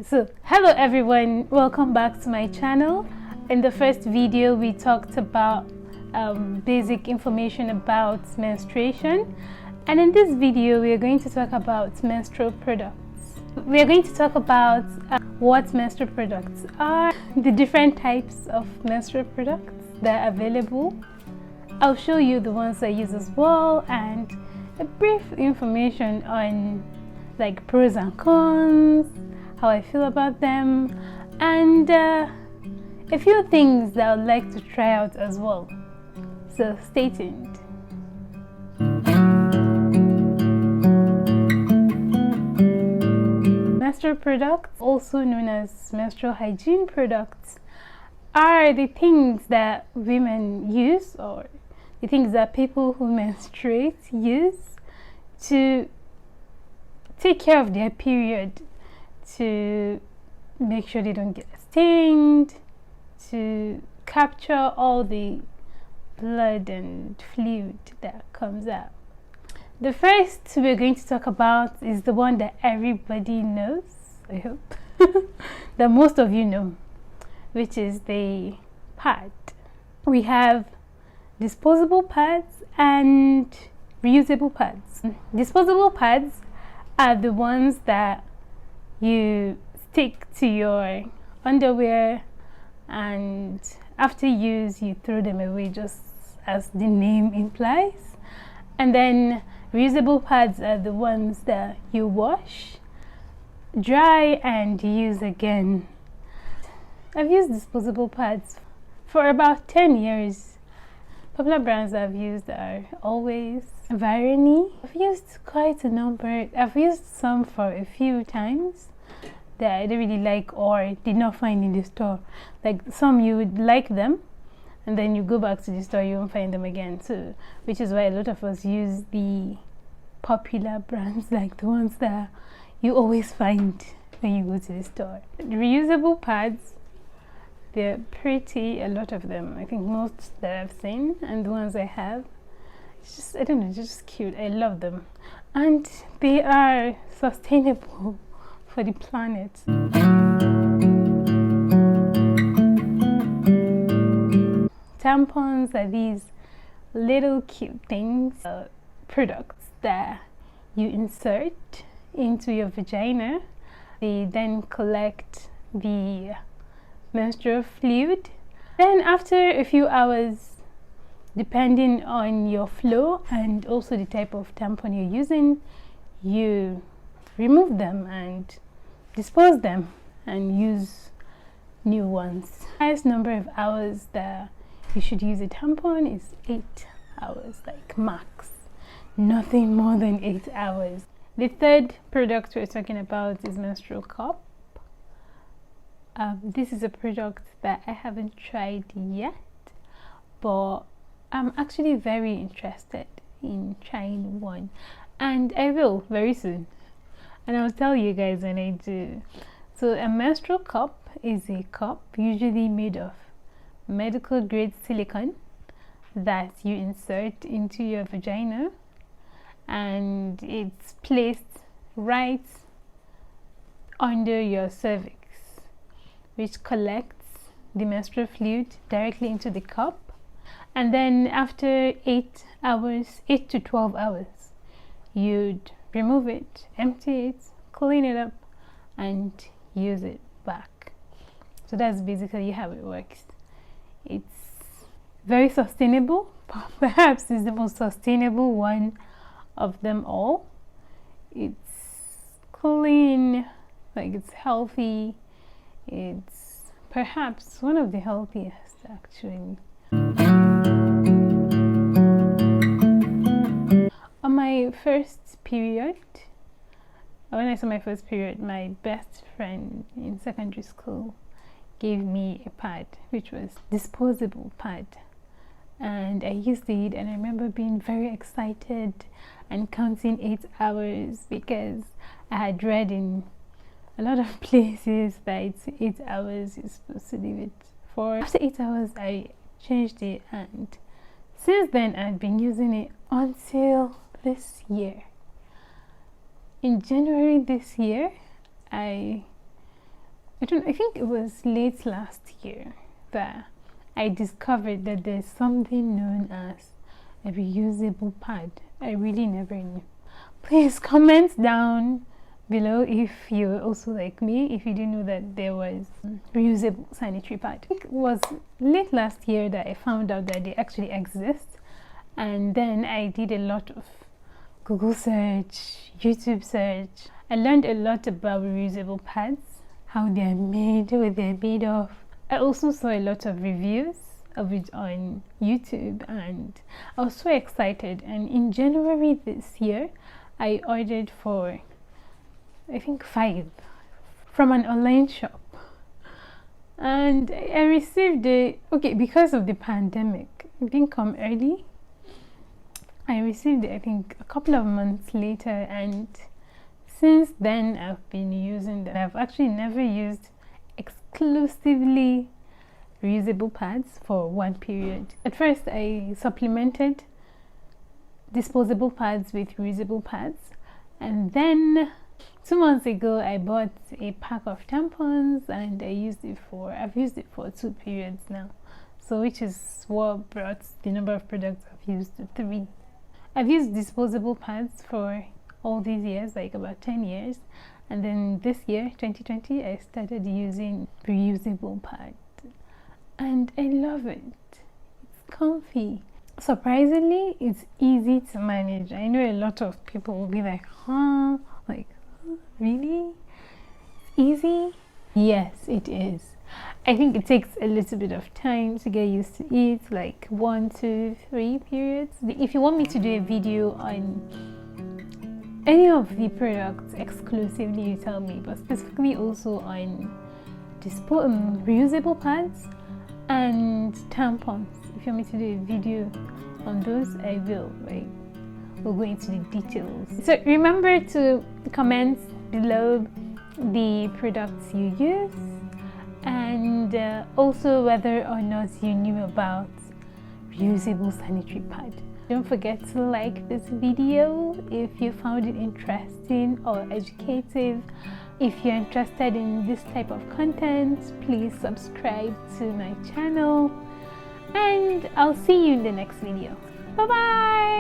So hello everyone, welcome back to my channel. In the first video we talked about basic information about menstruation, and in this video we are going to talk about menstrual products. We are going to talk about what menstrual products are, the different types of menstrual products that are available. I'll show you the ones I use as well, and a brief information on like pros and cons, how I feel about them, and a few things that I would like to try out as well. So stay tuned. Menstrual products, also known as menstrual hygiene products, are the things that women use, or the things that people who menstruate use to take care of their period, to make sure they don't get stained, to capture all the blood and fluid that comes out. The first we're going to talk about is the one that everybody knows, I hope, that most of you know, which is the pad. We have disposable pads and reusable pads. Disposable pads are the ones that you stick to your underwear, and after use you throw them away, just as the name implies. And then reusable pads are the ones that you wash, dry, and use again. I've used disposable pads for about 10 years. Popular brands I've used are Always, Vareni. I've used quite a number. I've used some for a few times that I didn't really like or did not find in the store. Like some you would like them, and then you go back to the store, you won't find them again. So, which is why a lot of us use the popular brands, like the ones that you always find when you go to the store. Reusable pads, they're pretty, a lot of them. I think most that I've seen, and the ones I have, it's just, I don't know, just cute. I love them, and they are sustainable for the planet. Tampons are these little cute things, products that you insert into your vagina. They then collect the menstrual fluid. Then after a few hours, depending on your flow and also the type of tampon you're using, you remove them and dispose them and use new ones. The highest number of hours that you should use a tampon is 8 hours, like max. Nothing more than 8 hours. The third product we're talking about is Menstrual Cup. This is a product that I haven't tried yet, but I'm actually very interested in trying one, and I will very soon, and I'll tell you guys when I do. So a menstrual cup is a cup usually made of medical grade silicone that you insert into your vagina, and it's placed right under your cervix, which collects the menstrual fluid directly into the cup. And then after 8 to 12 hours, you'd remove it, empty it, clean it up, and use it back. So that's basically how it works. It's very sustainable. Perhaps it's the most sustainable one of them all. It's clean, like it's healthy. It's perhaps one of the healthiest, actually. On my first period, when I saw my first period, my best friend in secondary school gave me a pad, which was disposable pad, and I used it, and I remember being very excited and counting 8 hours, because I had read in a lot of places that it's 8 hours you're supposed to leave it for. After 8 hours I changed it, and since then I've been using it until this year. In January this year I I think it was late last year that I discovered that there's something known as a reusable pad. I really never knew. Please comment down below if you're also like me, if you didn't know that there was reusable sanitary pad. I think it was late last year that I found out that they actually exist, and then I did a lot of Google search, YouTube search. I learned a lot about reusable pads, how they're made, what they're made of. I also saw a lot of reviews of it on YouTube, and I was so excited. And in January this year, I ordered for, I think, 5 from an online shop, and I received it. Okay, because of the pandemic, it didn't come early. I received it, I think, a couple of months later, and since then I've been using them. I've actually never used exclusively reusable pads for one period. At first I supplemented disposable pads with reusable pads, and then 2 months ago I bought a pack of tampons, and I've used it for 2 periods now, so which is what brought the number of products I've used to 3. I've used disposable pads for all these years, like about 10 years, and then this year, 2020, I started using reusable pads, and I love it. It's comfy. Surprisingly, it's easy to manage. I know a lot of people will be like, really? It's easy? Yes, it is. I think it takes a little bit of time to get used to it, like 1, 2, 3 periods. If you want me to do a video on any of the products exclusively, you tell me, but specifically also on reusable pads and tampons. If you want me to do a video on those, I will. We'll go into the details. So remember to comment below the products you use, and also whether or not you knew about reusable sanitary pad. Don't forget to like this video if you found it interesting or educative. If you're interested in this type of content, please subscribe to my channel, and I'll see you in the next video. Bye bye.